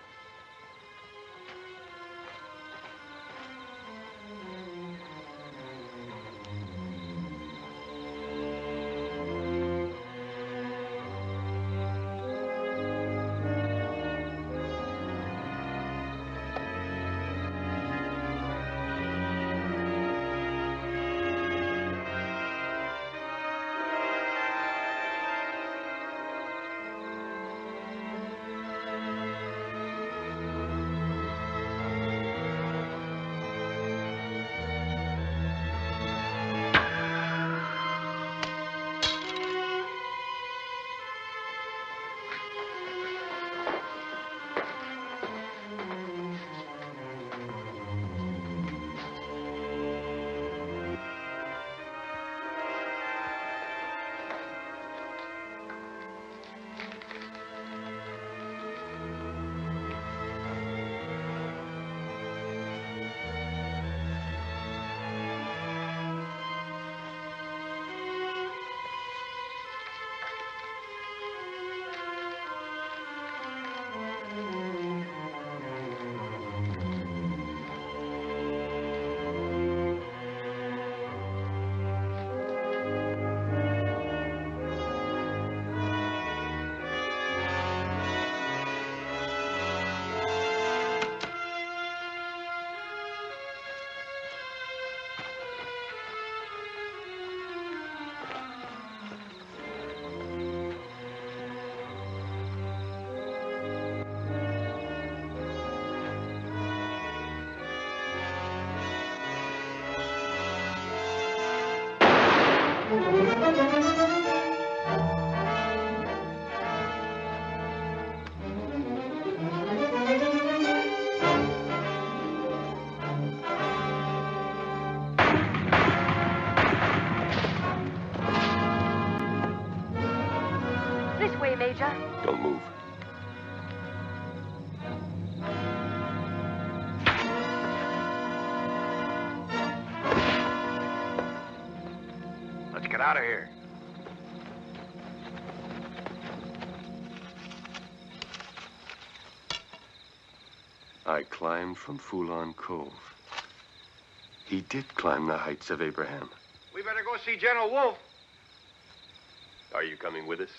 This way, Major. Don't move. Let's get out of here. I climbed from Foulon Cove. He did climb the heights of Abraham. We better go see General Wolfe. Are you coming with us?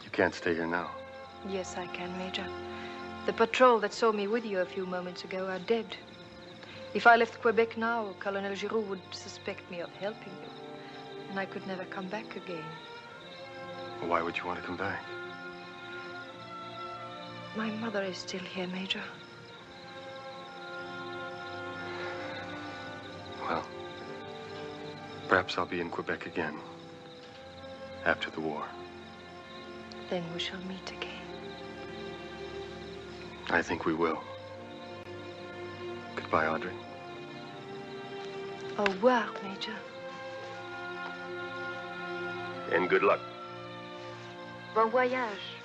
You can't stay here now. Yes, I can, Major. The patrol that saw me with you a few moments ago are dead. If I left Quebec now, Colonel Giroux would suspect me of helping you. And I could never come back again. Well, why would you want to come back? My mother is still here, Major. Well, perhaps I'll be in Quebec again. After the war. Then we shall meet again. I think we will. Goodbye, Audrey. Au revoir, Major. And good luck. Bon voyage.